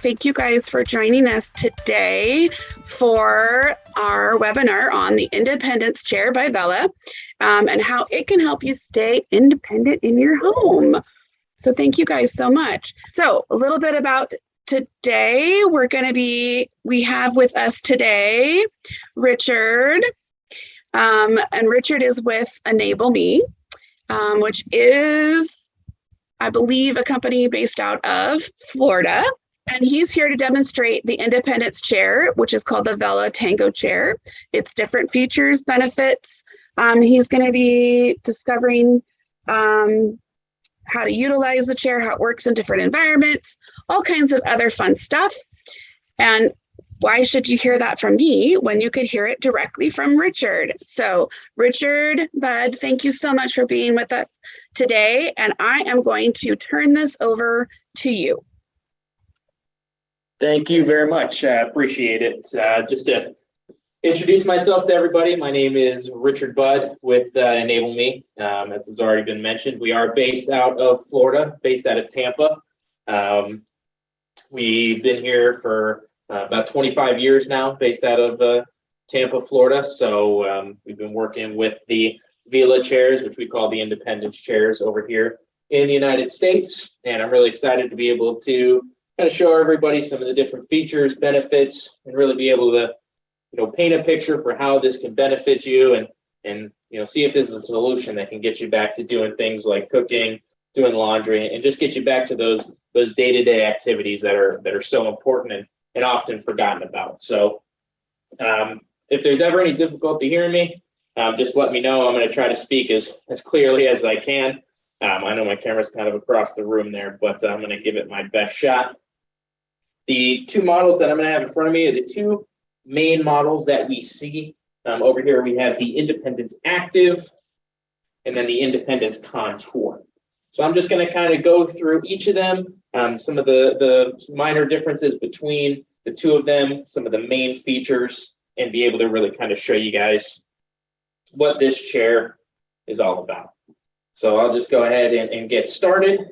Thank you guys for joining us today for our webinar on the Independence Chair by VELA and how it can help you stay independent in your home. So thank you guys so much. So a little bit about today. We have with us today Richard, and Richard is with Enable Me, which is, I believe, a company based out of Florida. And he's here to demonstrate the Independence Chair, which is called the VELA Tango Chair. It's different features, benefits. He's going to be discovering how to utilize the chair, how it works in different environments, all kinds of other fun stuff. And why should you hear that from me when you could hear it directly from Richard? So Richard, Bud, thank you so much for being with us today. And I am going to turn this over to you. Thank you very much. I appreciate it. Just to introduce myself to everybody, my name is Richard Budd with Enable Me. As has already been mentioned, we are based out of Florida, based out of Tampa. We've been here for about 25 years now, based out of Tampa, Florida. So we've been working with the VELA chairs, which we call the Independence chairs over here in the United States. And I'm really excited to be able to kind of show everybody some of the different features, benefits, and really be able to, paint a picture for how this can benefit you and see if this is a solution that can get you back to doing things like cooking, doing laundry, and just get you back to those day-to-day activities that are so important and often forgotten about. So if there's ever any difficulty hearing me, just let me know. I'm going to try to speak as clearly as I can. I know my camera's kind of across the room there, but I'm going to give it my best shot. The two models that I'm going to have in front of me are the two main models that we see. Over here we have the Independence Active and then the Independence Contour. So I'm just going to kind of go through each of them, some of the minor differences between the two of them, some of the main features, and be able to really kind of show you guys what this chair is all about. So I'll just go ahead and get started.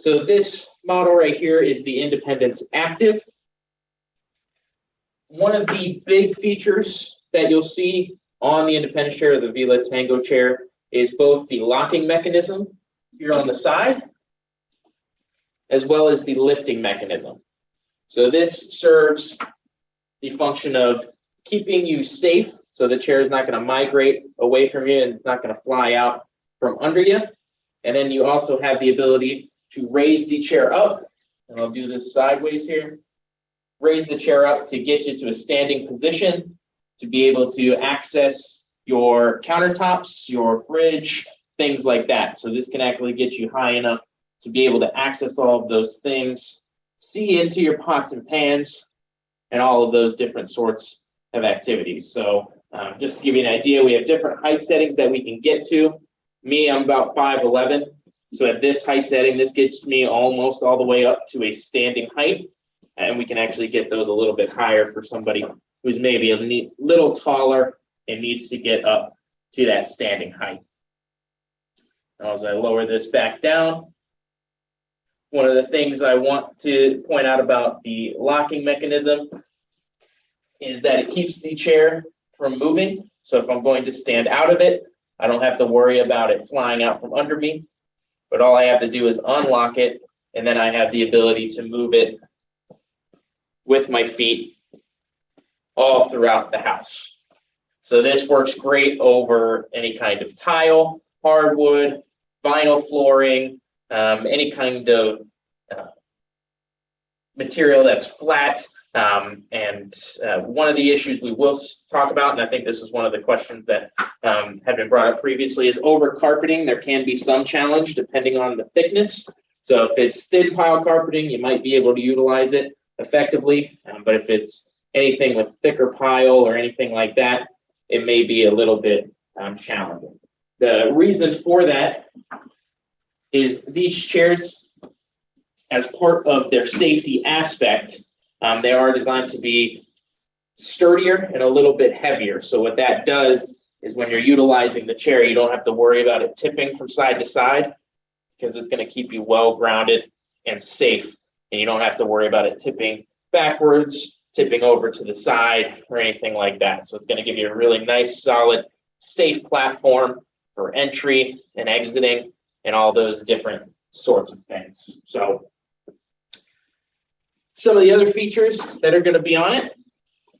So this model right here is the Independence Active. One of the big features that you'll see on the Independence chair, the VELA Tango chair, is both the locking mechanism here on the side, as well as the lifting mechanism. So this serves the function of keeping you safe, so the chair is not going to migrate away from you and it's not going to fly out from under you. And then you also have the ability to raise the chair up, and I'll do this sideways here. Raise the chair up to get you to a standing position, to be able to access your countertops, your fridge, things like that. So this can actually get you high enough to be able to access all of those things, see into your pots and pans, and all of those different sorts of activities. So just to give you an idea, we have different height settings that we can get to. Me, I'm about 5'11". So at this height setting, this gets me almost all the way up to a standing height. And we can actually get those a little bit higher for somebody who's maybe a little taller and needs to get up to that standing height. As I lower this back down, one of the things I want to point out about the locking mechanism is that it keeps the chair from moving. So if I'm going to stand out of it, I don't have to worry about it flying out from under me, but all I have to do is unlock it, and then I have the ability to move it with my feet all throughout the house. So this works great over any kind of tile, hardwood, vinyl flooring, any kind of material that's flat. And one of the issues we will talk about, and I think this is one of the questions that had been brought up previously, is over carpeting. There can be some challenge depending on the thickness. So if it's thin pile carpeting, you might be able to utilize it effectively. But if it's anything with thicker pile or anything like that, it may be a little bit challenging. The reason for that is these chairs, as part of their safety aspect, they are designed to be sturdier and a little bit heavier. So what that does is when you're utilizing the chair, you don't have to worry about it tipping from side to side, because it's going to keep you well grounded and safe, and you don't have to worry about it tipping backwards, tipping over to the side, or anything like that. So it's going to give you a really nice, solid, safe platform for entry and exiting and all those different sorts of things. So some of the other features that are going to be on it,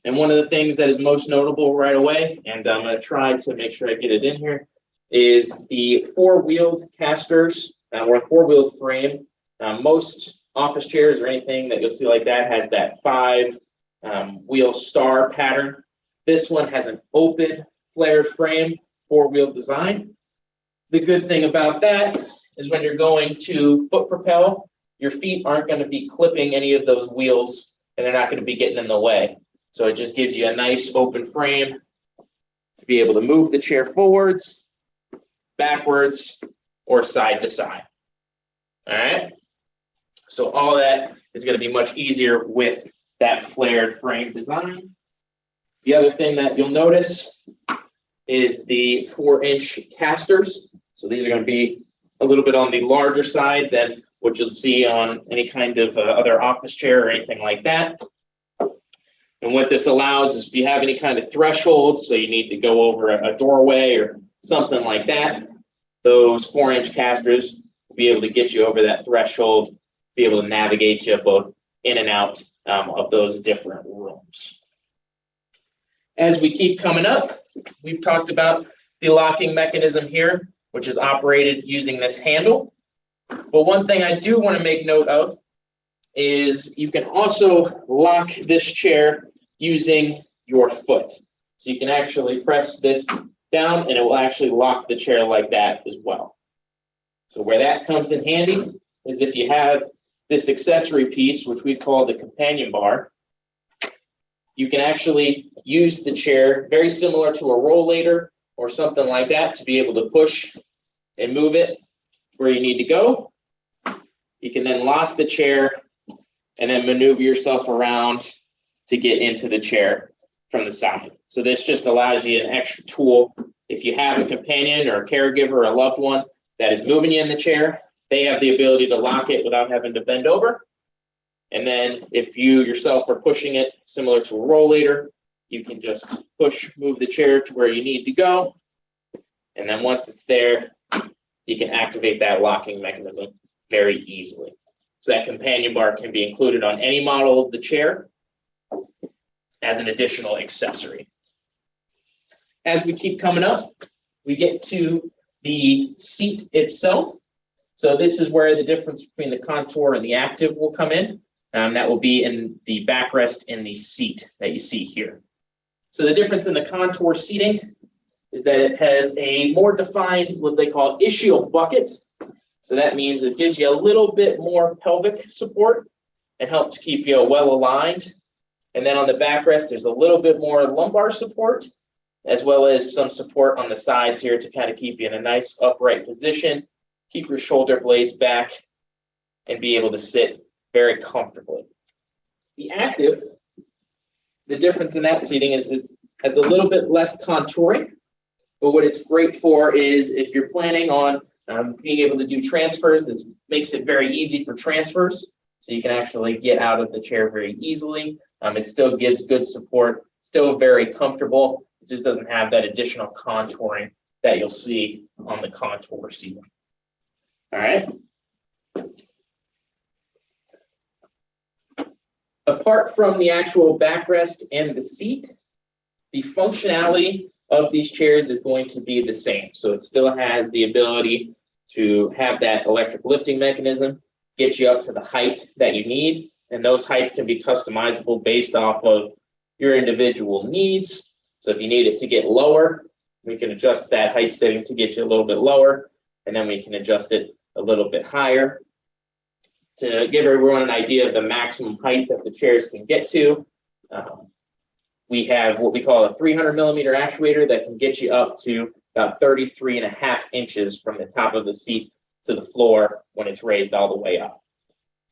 and one of the things that is most notable right away, and I'm going to try to make sure I get it in here, is the four-wheeled casters or a four-wheeled frame. Most office chairs or anything that you'll see like that has that five-wheel star pattern. This one has an open, flared frame, four-wheel design. The good thing about that is when you're going to foot propel, your feet aren't going to be clipping any of those wheels, and they're not going to be getting in the way. So it just gives you a nice open frame to be able to move the chair forwards, backwards, or side to side. All right. So all that is going to be much easier with that flared frame design. The other thing that you'll notice is the 4-inch casters. So these are going to be a little bit on the larger side than what you'll see on any kind of other office chair or anything like that. And what this allows is if you have any kind of threshold, so you need to go over a doorway or something like that, those 4-inch casters will be able to get you over that threshold, be able to navigate you both in and out of those different rooms. As we keep coming up, we've talked about the locking mechanism here, which is operated using this handle. But one thing I do want to make note of is you can also lock this chair using your foot. So you can actually press this down and it will actually lock the chair like that as well. So where that comes in handy is if you have this accessory piece, which we call the companion bar, you can actually use the chair very similar to a rollator or something like that to be able to push and move it where you need to go. You can then lock the chair and then maneuver yourself around to get into the chair from the side. So this just allows you an extra tool. If you have a companion or a caregiver or a loved one that is moving you in the chair, they have the ability to lock it without having to bend over. And then if you yourself are pushing it similar to a rollator, you can just push, move the chair to where you need to go. And then once it's there, you can activate that locking mechanism very easily. So that companion bar can be included on any model of the chair as an additional accessory. As we keep coming up, we get to the seat itself. So this is where the difference between the contour and the active will come in. That will be in the backrest in the seat that you see here. So the difference in the contour seating is that it has a more defined, what they call ischial bucket. So that means it gives you a little bit more pelvic support and helps keep you well aligned. And then on the backrest, there's a little bit more lumbar support, as well as some support on the sides here to kind of keep you in a nice upright position, keep your shoulder blades back, and be able to sit very comfortably. The active, the difference in that seating is it has a little bit less contouring, but what it's great for is if you're planning on being able to do transfers, this makes it very easy for transfers, so you can actually get out of the chair very easily. It still gives good support, still very comfortable. It just doesn't have that additional contouring that you'll see on the contour seating. All right. Apart from the actual backrest and the seat, the functionality of these chairs is going to be the same. So it still has the ability to have that electric lifting mechanism, get you up to the height that you need. And those heights can be customizable based off of your individual needs. So if you need it to get lower, we can adjust that height setting to get you a little bit lower, and then we can adjust it a little bit higher. To give everyone an idea of the maximum height that the chairs can get to, we have what we call a 300 millimeter actuator that can get you up to about 33.5 inches from the top of the seat to the floor when it's raised all the way up.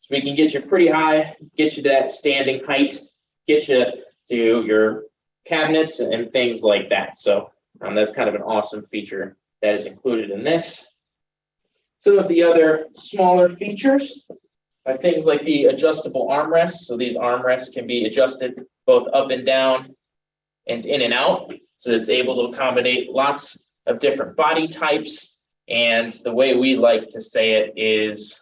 So we can get you pretty high, get you to that standing height, get you to your cabinets and things like that. So that's kind of an awesome feature that is included in this. Some of the other smaller features things like the adjustable armrests. So these armrests can be adjusted both up and down and in and out. So it's able to accommodate lots of different body types. And the way we like to say it is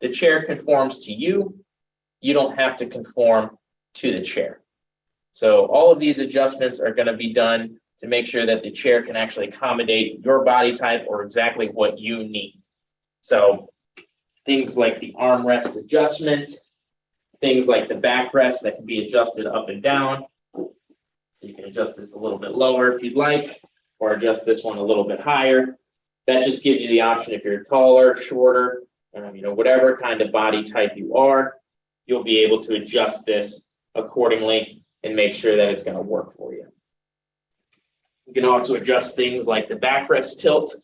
the chair conforms to you. You don't have to conform to the chair. So all of these adjustments are going to be done to make sure that the chair can actually accommodate your body type or exactly what you need. So things like the armrest adjustment, things like the backrest that can be adjusted up and down. So you can adjust this a little bit lower if you'd like, or adjust this one a little bit higher. That just gives you the option if you're taller, shorter, whatever kind of body type you are, you'll be able to adjust this accordingly and make sure that it's going to work for you. You can also adjust things like the backrest tilt.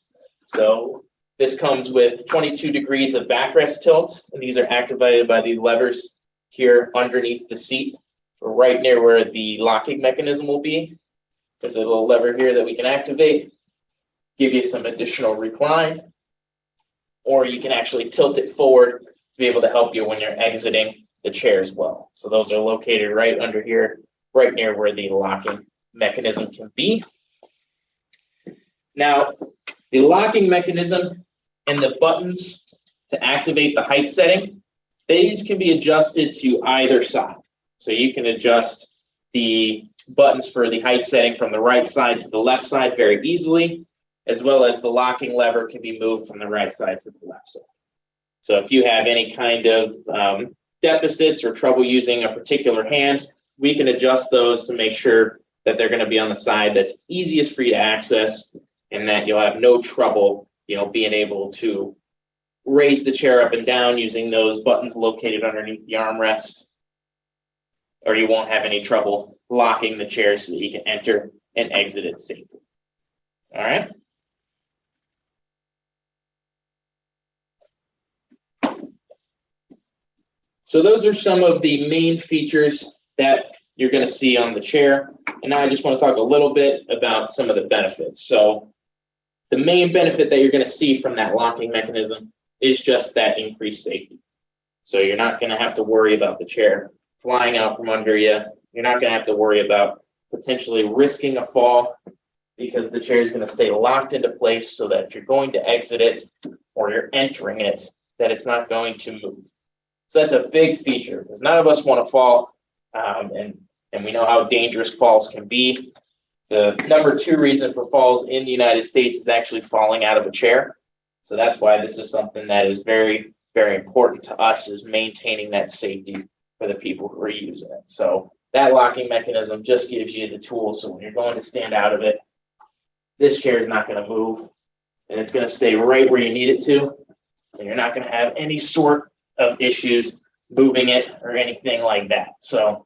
So this comes with 22 degrees of backrest tilt, and these are activated by the levers here underneath the seat, or right near where the locking mechanism will be. There's a little lever here that we can activate, give you some additional recline, or you can actually tilt it forward to be able to help you when you're exiting the chair as well. So those are located right under here, right near where the locking mechanism can be. Now, the locking mechanism and the buttons to activate the height setting, these can be adjusted to either side. So you can adjust the buttons for the height setting from the right side to the left side very easily, as well as the locking lever can be moved from the right side to the left side. So if you have any kind of deficits or trouble using a particular hand, we can adjust those to make sure that they're going to be on the side that's easiest for you to access, and that you'll have no trouble, being able to raise the chair up and down using those buttons located underneath the armrest, or you won't have any trouble locking the chair so that you can enter and exit it safely. All right. So those are some of the main features that you're going to see on the chair. And now I just want to talk a little bit about some of the benefits. So the main benefit that you're going to see from that locking mechanism is just that increased safety. So you're not going to have to worry about the chair flying out from under you. You're not going to have to worry about potentially risking a fall, because the chair is going to stay locked into place so that if you're going to exit it or you're entering it, that it's not going to move. So that's a big feature, because none of us want to fall, and we know how dangerous falls can be. The number 2 reason for falls in the United States is actually falling out of a chair. So that's why this is something that is very, very important to us, is maintaining that safety for the people who are using it. So that locking mechanism just gives you the tools. So when you're going to stand out of it, this chair is not going to move, and it's going to stay right where you need it to, and you're not going to have any sort of issues moving it or anything like that. So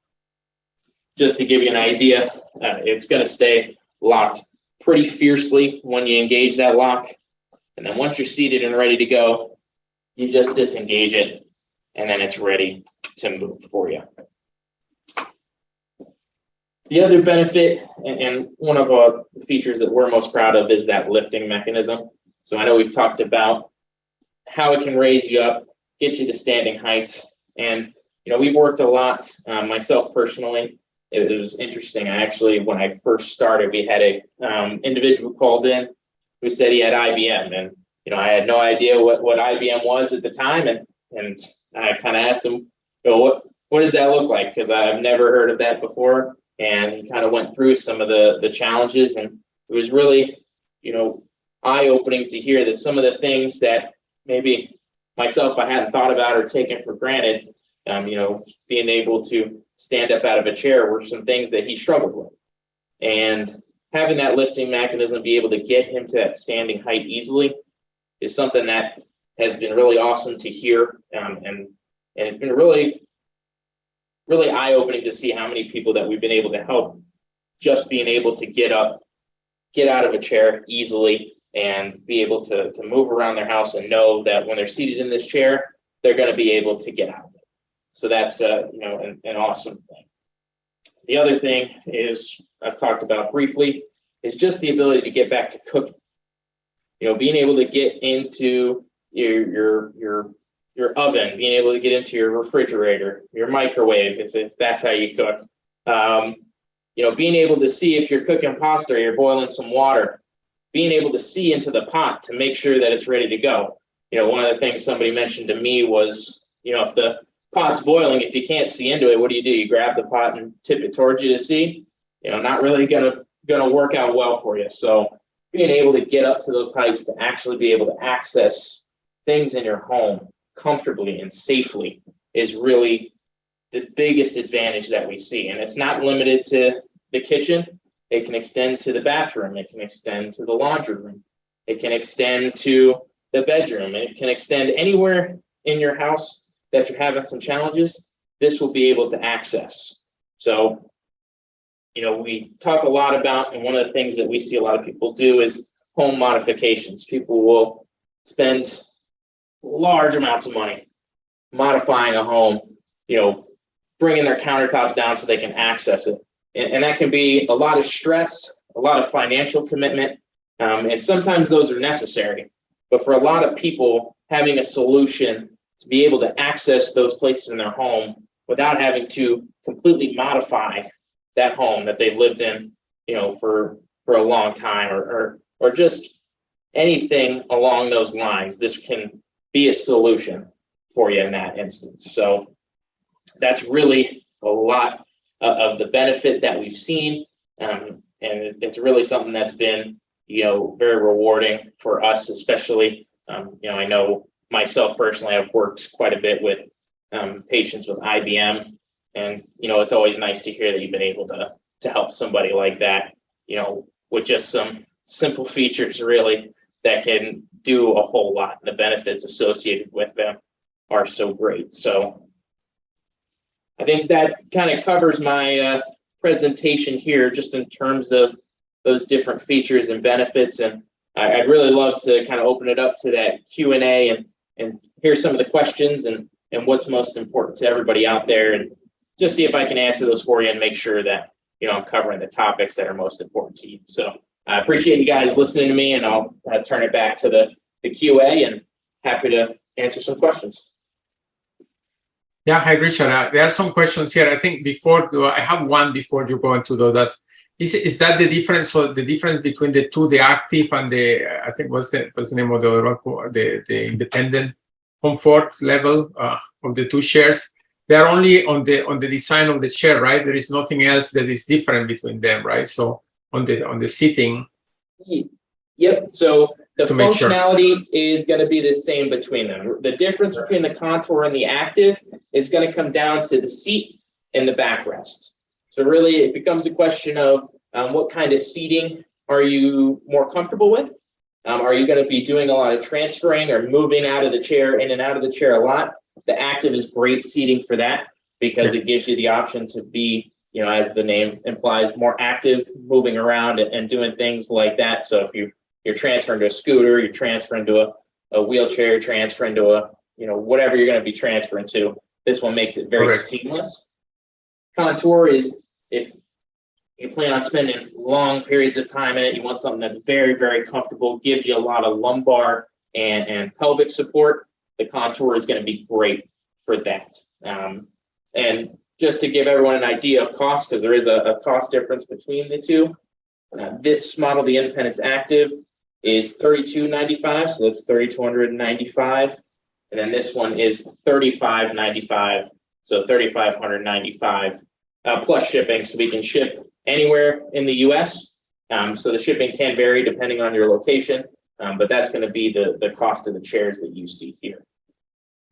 just to give you an idea, it's going to stay locked pretty fiercely when you engage that lock. And then once you're seated and ready to go, you just disengage it, and then it's ready to move for you. The other benefit, and one of the features that we're most proud of, is that lifting mechanism. So I know we've talked about how it can raise you up, get you to standing heights. And, we've worked a lot, myself personally. It was interesting. When I first started, we had a individual called in who said he had IBM. And, I had no idea what IBM was at the time. And I kind of asked him, what does that look like? Because I've never heard of that before. And he kind of went through some of the challenges. And it was really, eye-opening to hear that some of the things that maybe myself I hadn't thought about or taken for granted, being able to stand up out of a chair, were some things that he struggled with. And having that lifting mechanism be able to get him to that standing height easily is something that has been really awesome to hear. And it's been really, really eye-opening to see how many people that we've been able to help just being able to get up, get out of a chair easily, and be able to move around their house and know that when they're seated in this chair, they're going to be able to get out of it. So that's an awesome thing. The other thing is, I've talked about briefly, is just the ability to get back to cooking. Being able to get into your your oven, being able to get into your refrigerator, your microwave, if that's how you cook. Being able to see if you're cooking pasta or you're boiling some water, being able to see into the pot to make sure that it's ready to go. One of the things somebody mentioned to me was, if the pot's boiling, if you can't see into it, what do? You grab the pot and tip it towards you to see. Not really gonna work out well for you. So being able to get up to those heights to actually be able to access things in your home comfortably and safely is really the biggest advantage that we see. And it's not limited to the kitchen. It can extend to the bathroom. It can extend to the laundry room. It can extend to the bedroom. It can extend anywhere in your house that you're having some challenges. This will be able to access. So, we talk a lot about, and one of the things that we see a lot of people do is home modifications. People will spend large amounts of money modifying a home, bringing their countertops down so they can access it. And that can be a lot of stress, a lot of financial commitment, and sometimes those are necessary. But for a lot of people, having a solution to be able to access those places in their home without having to completely modify that home that they've lived in, for a long time, or just anything along those lines, this can be a solution for you in that instance. So that's really a lot of the benefit that we've seen, and it's really something that's been, very rewarding for us, especially. I know myself personally, I've worked quite a bit with patients with IBM, and it's always nice to hear that you've been able to help somebody like that, with just some simple features really that can do a whole lot. The benefits associated with them are so great. So I think that kind of covers my presentation here, just in terms of those different features and benefits. And I'd really love to kind of open it up to that Q&A and hear some of the questions and what's most important to everybody out there, and just see if I can answer those for you and make sure that, I'm covering the topics that are most important to you. So I appreciate you guys listening to me, and I'll turn it back to the Q&A, and happy to answer some questions. Yeah, hi, Richard. There are some questions here. I think I have one before you go into those. Is that the difference? So the difference between the two, the active and I think what's the name of the other one, the independent comfort level of the two chairs? They are only on the design of the chair, right? There is nothing else that is different between them, right? So on the seating. Yep. So the functionality is going to be the same between them. The difference between the Contour and the Active is going to come down to the seat and the backrest. So really, it becomes a question of what kind of seating are you more comfortable with? Are you going to be doing a lot of transferring or moving out of the chair, in and out of the chair a lot? The Active is great seating for that, because it gives you the option to be, as the name implies, more active, moving around and doing things like that. So if you're transferring to a scooter, you're transferring to a wheelchair, you're transferring to a, whatever you're going to be transferring to, this one makes it very seamless. Contour is, if you plan on spending long periods of time in it, you want something that's very, very comfortable, gives you a lot of lumbar and pelvic support. The Contour is going to be great for that. And just to give everyone an idea of cost, because there is a cost difference between the two, this model, the Independence Active, is $32.95, so that's $3,295, and then this one is $35.95, so $3,595 plus shipping. So we can ship anywhere in the U.S. So the shipping can vary depending on your location, but that's going to be the cost of the chairs that you see here.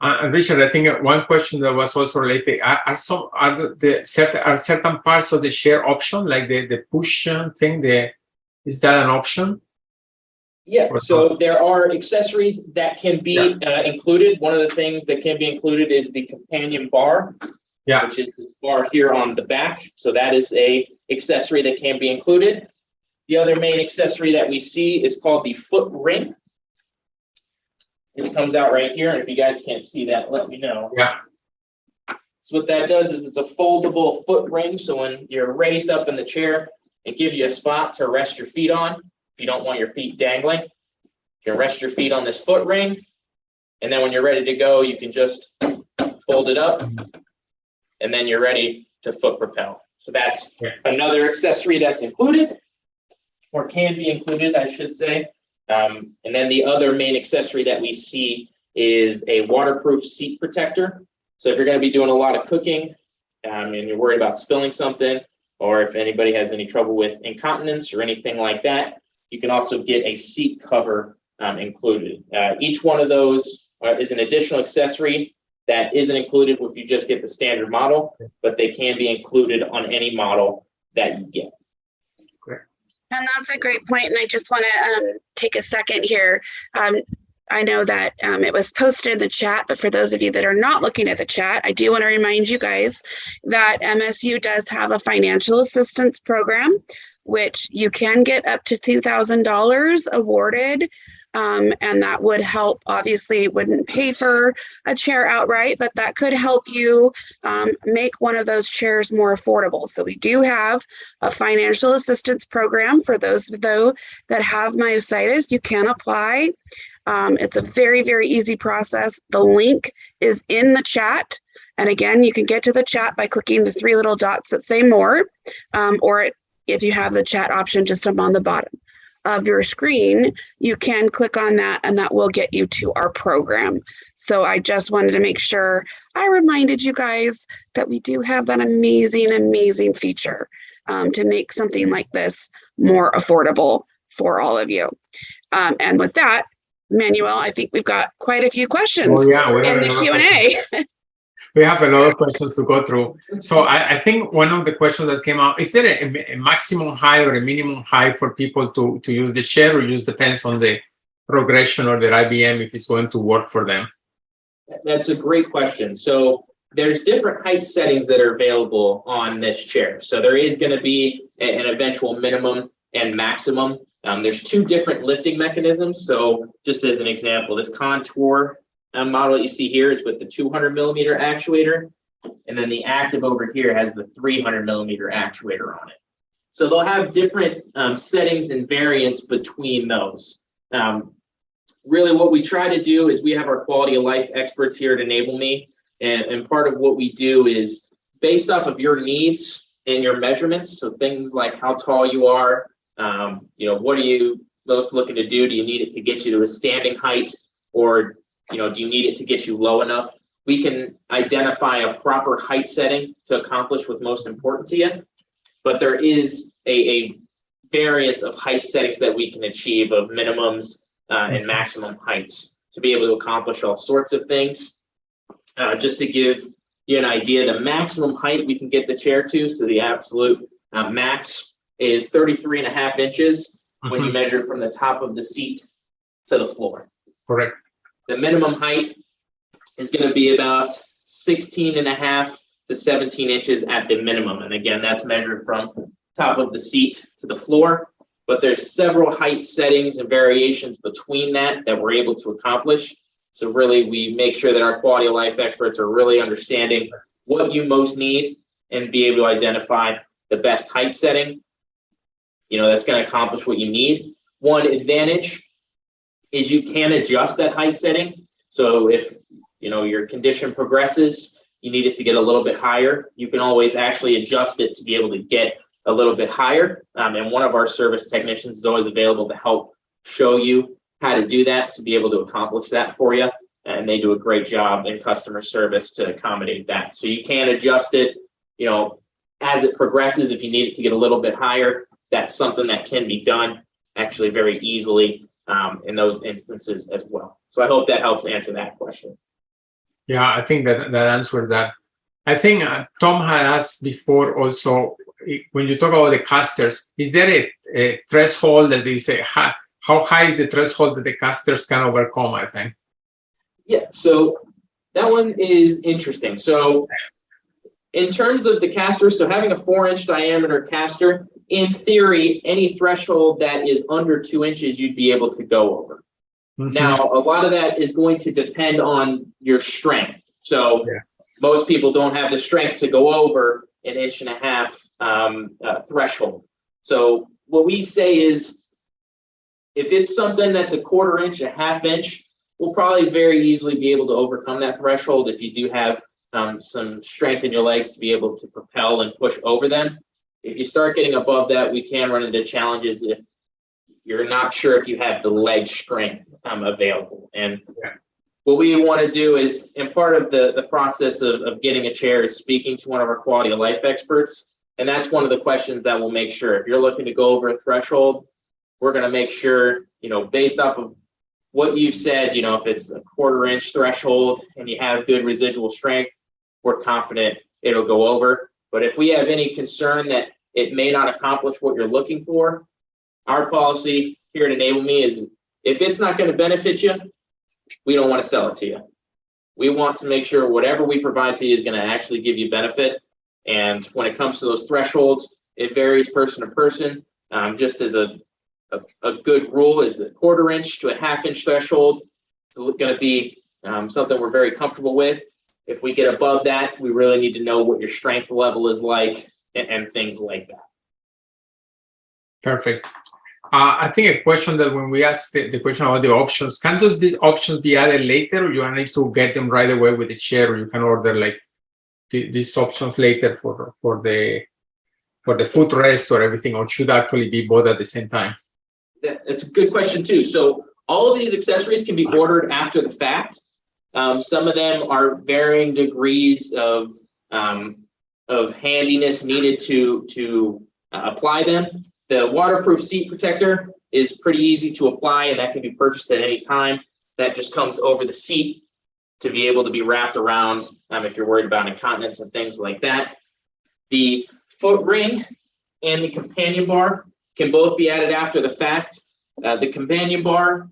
And Richard, I think one question that was also related, are certain parts of the chair option, like the push thing, is that an option? Yeah, so there are accessories that can be included. One of the things that can be included is the companion bar, which is this bar here on the back. So that is a accessory that can be included. The other main accessory that we see is called the foot ring. It comes out right here, and if you guys can't see that, let me know. Yeah. So what that does is it's a foldable foot ring. So when you're raised up in the chair, it gives you a spot to rest your feet on. If you don't want your feet dangling, you can rest your feet on this foot ring. And then when you're ready to go, you can just fold it up, and then you're ready to foot propel. So that's another accessory that's included, or can be included, I should say. And then the other main accessory that we see is a waterproof seat protector. So if you're going to be doing a lot of cooking and you're worried about spilling something, or if anybody has any trouble with incontinence or anything like that, you can also get a seat cover included. Each one of those is an additional accessory that isn't included if you just get the standard model, but they can be included on any model that you get. And that's a great point. And I just want to take a second here. I know that it was posted in the chat, but for those of you that are not looking at the chat, I do want to remind you guys that MSU does have a financial assistance program, which you can get up to $2,000 awarded. And that would help. Obviously, it wouldn't pay for a chair outright, but that could help you make one of those chairs more affordable. So we do have a financial assistance program for those though that have myositis. You can apply. It's a very, very easy process. The link is in the chat. And again, you can get to the chat by clicking the three little dots that say more, or if you have the chat option just up on the bottom of your screen, you can click on that and that will get you to our program. So I just wanted to make sure I reminded you guys that we do have that amazing, amazing feature to make something like this more affordable for all of you. And with that, Manuel, I think we've got quite a few questions in the Q&A. We have a lot of questions to go through. So I think one of the questions that came out, is there a maximum height or a minimum height for people to use the chair, or just depends on the progression or their IBM if it's going to work for them? That's a great question. So there's different height settings that are available on this chair. So there is going to be an eventual minimum and maximum. There's two different lifting mechanisms. So just as an example, this Contour model that you see here is with the 200 millimeter actuator, and then the Active over here has the 300 millimeter actuator on it. So they'll have different settings and variants between those. Really what we try to do is we have our quality of life experts here at Enable Me, and part of what we do is based off of your needs and your measurements, so things like how tall you are, what are you most looking to do? Do you need it to get you to a standing height, or do you need it to get you low enough? We can identify a proper height setting to accomplish what's most important to you. But there is a variance of height settings that we can achieve of minimums and maximum heights to be able to accomplish all sorts of things. Just to give you an idea, the maximum height we can get the chair to, so the absolute max is 33.5 inches when you measure from the top of the seat to the floor. Correct. The minimum height is going to be about 16.5 to 17 inches at the minimum. And again, that's measured from top of the seat to the floor. But there's several height settings and variations between that we're able to accomplish. So really, we make sure that our quality of life experts are really understanding what you most need and be able to identify the best height setting, that's going to accomplish what you need. One advantage is you can adjust that height setting. So if your condition progresses, you need it to get a little bit higher, you can always actually adjust it to be able to get a little bit higher. And one of our service technicians is always available to help show you how to do that, to be able to accomplish that for you. And they do a great job in customer service to accommodate that. So you can adjust it, as it progresses. If you need it to get a little bit higher, that's something that can be done actually very easily in those instances as well. So I hope that helps answer that question. Yeah, I think that answered that. I think Tom had asked before also, when you talk about the casters, is there a threshold that they say, how high is the threshold that the casters can overcome, I think? Yeah, so that one is interesting. So in terms of the caster, so having a 4-inch diameter caster, in theory, any threshold that is under 2 inches, you'd be able to go over. Now, a lot of that is going to depend on your strength. So most people don't have the strength to go over an 1.5 inch threshold. So what we say is, if it's something that's a 1/4 inch, a 1/2 inch, we'll probably very easily be able to overcome that threshold if you do have some strength in your legs to be able to propel and push over them. If you start getting above that, we can run into challenges if you're not sure if you have the leg strength available. And what we want to do is, and part of the process of getting a chair is speaking to one of our quality of life experts. And that's one of the questions that we'll make sure. If you're looking to go over a threshold, we're going to make sure, based off of what you've said, if it's a 1/4 inch threshold and you have good residual strength, we're confident it'll go over. But if we have any concern that it may not accomplish what you're looking for, our policy here at Enable Me is if it's not going to benefit you, we don't want to sell it to you. We want to make sure whatever we provide to you is going to actually give you benefit. And when it comes to those thresholds, it varies person to person. Just as a good rule is a 1/4 inch to a 1/2 inch threshold. It's going to be something we're very comfortable with. If we get above that, we really need to know what your strength level is like and things like that. Perfect. I think a question that when we ask the question about the options, can those options be added later, or you need to get them right away with the chair, or you can order like these options later for the footrest or everything, or should actually be both at the same time? That's a good question too. So all of these accessories can be ordered after the fact. Some of them are varying degrees of handiness needed to apply them. The waterproof seat protector is pretty easy to apply, and that can be purchased at any time. That just comes over the seat to be able to be wrapped around if you're worried about incontinence and things like that. The foot ring and the companion bar can both be added after the fact. The companion bar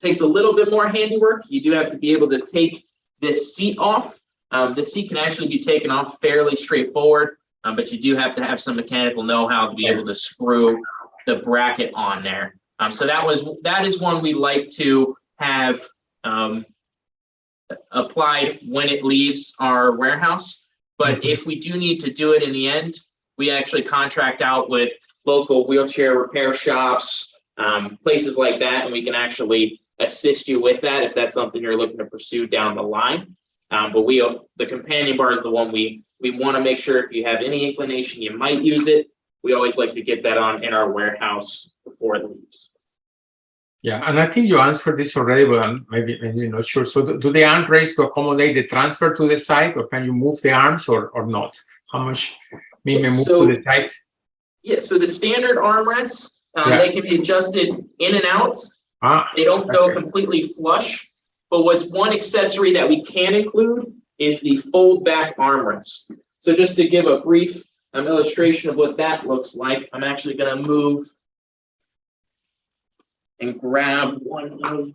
takes a little bit more handiwork. You do have to be able to take this seat off. The seat can actually be taken off fairly straightforward, but you do have to have some mechanical know-how to be able to screw the bracket on there. So that is one we like to have applied when it leaves our warehouse. But if we do need to do it in the end, we actually contract out with local wheelchair repair shops, places like that, and we can actually assist you with that if that's something you're looking to pursue down the line. But the companion bar is the one we want to make sure if you have any inclination you might use it. We always like to get that on in our warehouse before it leaves. Yeah, and I think you answered this already, but maybe you're not sure. So do the armrests to accommodate the transfer to the side, or can you move the arms or not? How much move to the side? Yeah, so the standard armrests, they can be adjusted in and out. They don't go completely flush. But what's one accessory that we can include is the fold back armrest. So just to give a brief illustration of what that looks like, I'm actually going to move and grab one of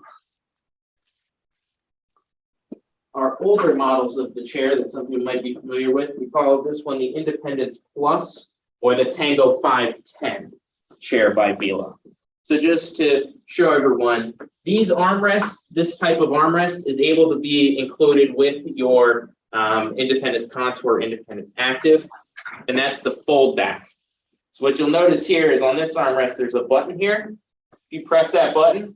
our older models of the chair that some people might be familiar with. We call this one the Independence Plus, or the Tango 510 chair by VELA. So just to show everyone, these armrests, this type of armrest is able to be included with your Independence Contour, Independence Active, and that's the fold back. So what you'll notice here is on this armrest, there's a button here. If you press that button,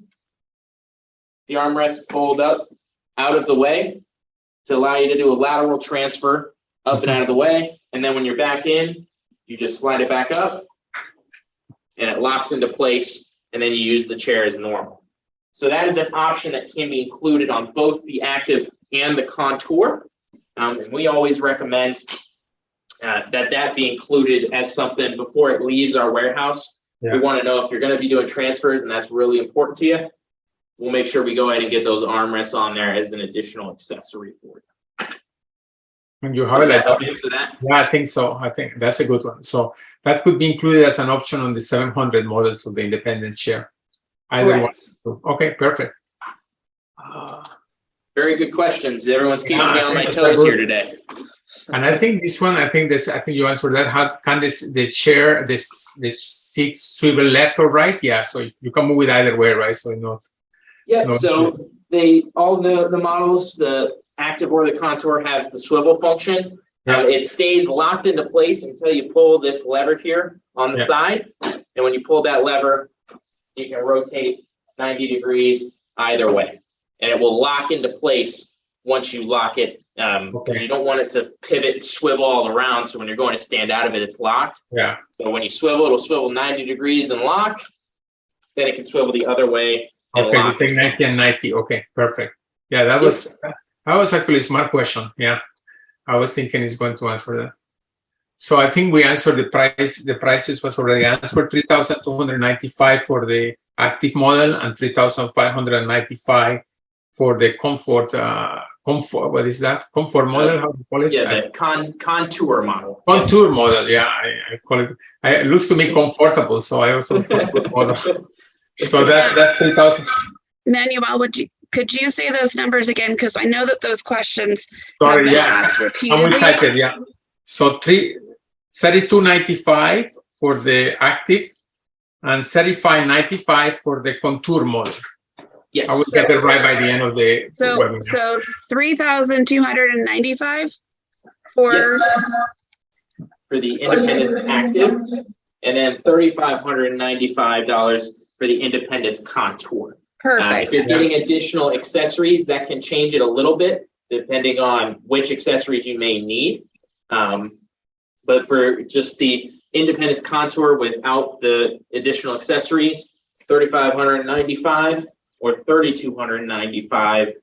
the armrest fold up out of the way to allow you to do a lateral transfer up and out of the way. And then when you're back in, you just slide it back up and it locks into place, and then you use the chair as normal. So that is an option that can be included on both the Active and the Contour. And we always recommend that be included as something before it leaves our warehouse. Yeah. We want to know if you're going to be doing transfers and that's really important to you. We'll make sure we go ahead and get those armrests on there as an additional accessory for you. And you have Does that help answer that? Yeah, I think so. I think that's a good one. So that could be included as an option on the 700 models of the Independence chair. Either one. Okay, perfect. Very good questions. Everyone's keeping me on my toes here today. And I think this one, I think you answered that. How can the seats swivel left or right? Yeah, so you can move it either way, right? So so all the models, the Active or the Contour, has the swivel function. It stays locked into place until you pull this lever here on the side. And when you pull that lever, you can rotate 90 degrees either way. and it will lock into place once you lock it, because you don't want it to pivot and swivel all around. So when you're going to stand out of it, it's locked. Yeah. So when you swivel, it'll swivel 90 degrees and lock. Then it can swivel the other way and Okay, lock. you take 90 and 90. Okay, perfect. Yeah, that was actually a smart question. Yeah, I was thinking he's going to answer that. So I think we answered the price. The prices was already answered. $3,295 for the active model and $3,595 for the comfort. Comfort. What is that? Comfort model? How do you call it? Yeah, the contour model. Contour model. Yeah, I call it. It looks to me comfortable, so I also contour model. So that's 3,000. Manuel, could you say those numbers again? Because I know that those questions have Sorry, been yeah. asked I'm repeatedly. excited, yeah. So $32.95 for the active and $35.95 for the contour model. Yes. I will get it right by the end of the webinar. So $3,295 for for the Independence Active, and then $3,595 for the Independence Contour. perfect. If you're getting additional accessories, that can change it a little bit depending on which accessories you may need. But for just the Independence Contour without the additional accessories, $3,595 or $3,295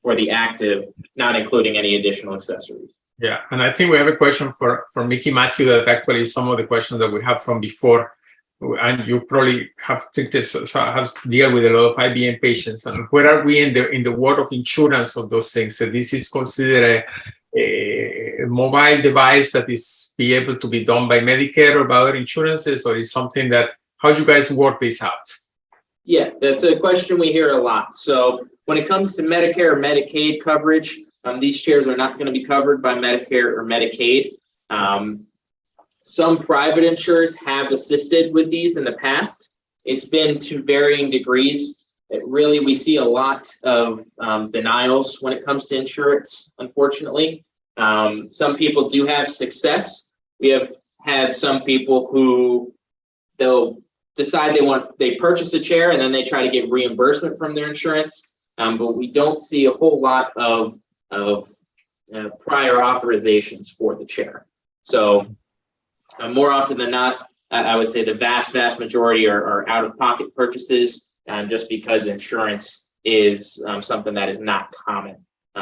for the Active, not including any additional accessories. Yeah, and I think we have a question for Mickey Matthew that actually is some of the questions that we have from before, and you probably have treated, so have to deal with a lot of IBM patients. And where are we in the world of insurance of those things? So this is considered a mobile device that is be able to be done by Medicare or by other insurances, or is something that, how do you guys work this out? Yeah, that's a question we hear a lot. So when it comes to Medicare or Medicaid coverage, these chairs are not going to be covered by Medicare or Medicaid. Some private insurers have assisted with these in the past. It's been to varying degrees. We see a lot of denials when it comes to insurance, unfortunately. Some people do have success. We have had some people who they'll decide they purchase a chair and then they try to get reimbursement from their insurance. But we don't see a whole lot of prior authorizations for the chair. So more often than not, I would say the vast majority are out-of-pocket purchases, just because insurance is something that is not common,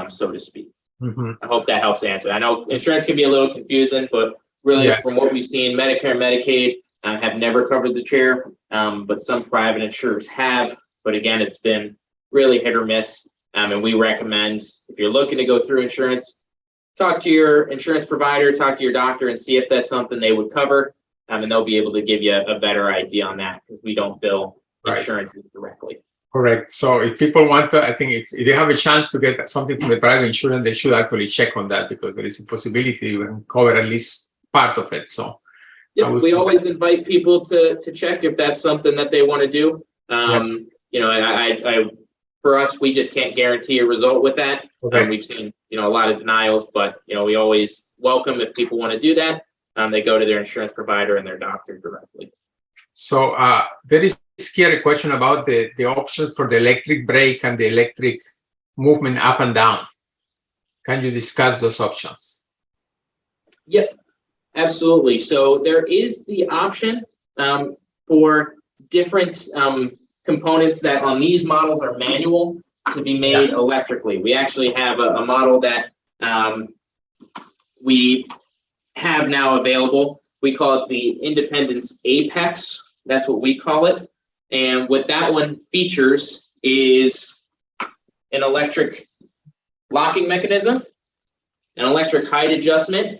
so to speak. Mm-hmm. I hope that helps answer. I know insurance can be a little confusing, but really from what we've seen, Medicare and Medicaid have never covered the chair, but some private insurers have. But again, it's been really hit or miss. And we recommend, if you're looking to go through insurance, talk to your insurance provider, talk to your doctor, and see if that's something they would cover. And they'll be able to give you a better idea on that, because we don't bill insurances directly. Correct. So if people want to, I think if they have a chance to get something from the private insurance, they should actually check on that, because there is a possibility you can cover at least part of it. So we always invite people to check if that's something that they want to do. For us, we just can't guarantee a result with that. Okay. We've seen, a lot of denials, but, we always welcome if people want to do that. They go to their insurance provider and their doctor directly. So there is here a question about the options for the electric brake and the electric movement up and down. Can you discuss those options? Yep, absolutely. So there is the option for different components that on these models are manual to be made electrically. We actually have a model that we have now available. We call it the Independence Apex. That's what we call it. And what that one features is an electric locking mechanism, an electric height adjustment,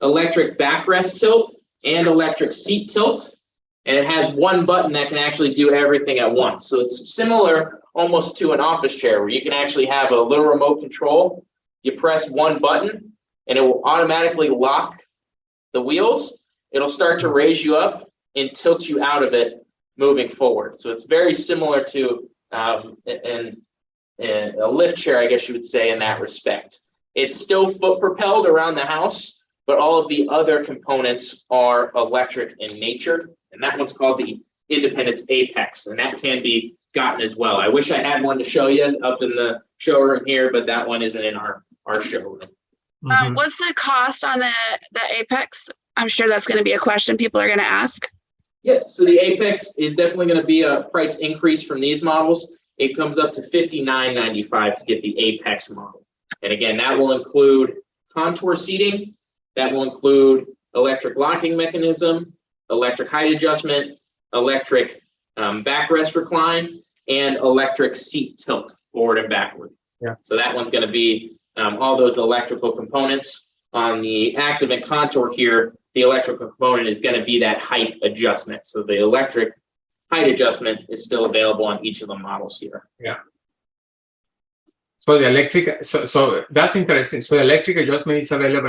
electric backrest tilt, and electric seat tilt. And it has one button that can actually do everything at once. So it's similar almost to an office chair, where you can actually have a little remote control. You press one button and it will automatically lock the wheels. It'll start to raise you up and tilt you out of it moving forward. So it's very similar to a lift chair, I guess you would say, in that respect. It's still foot propelled around the house, but all of the other components are electric in nature. And that one's called the Independence Apex, and that can be gotten as well. I wish I had one to show you up in the showroom here, but that one isn't in our showroom. What's the cost on the Apex? I'm sure that's going to be a question people are going to ask. Yeah, so the Apex is definitely going to be a price increase from these models. It comes up to $59.95 to get the Apex model. And again, that will include contour seating, that will include electric locking mechanism, electric height adjustment, electric backrest recline, and electric seat tilt forward and backward. Yeah. So that one's going to be all those electrical components. On the active and contour here, the electrical component is going to be that height adjustment. So the electric height adjustment is still available on each of the models here. Yeah. So the electric, so that's interesting. So the electric adjustment is available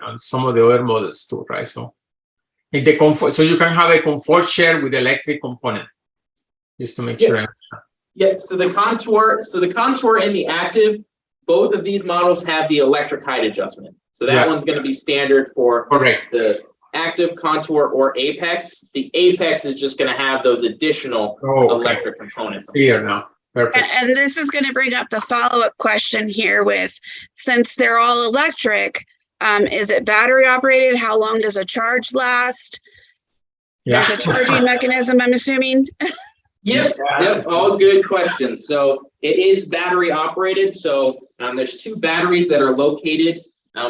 on some of the other models too, right? So in the comfort, so you can have a comfort chair with electric component, just to make sure. Yeah. So the contour and the active, both of these models have the electric height adjustment. So that one's going to be standard for the active, contour, or Apex. The Apex is just going to have those additional electric components. Clear now. Perfect. And this is going to bring up the follow-up question here with, since they're all electric, is it battery operated? How long does a charge last? Yeah. There's a charging mechanism, I'm assuming. Yep, all good questions. So it is battery operated. So there's two batteries that are located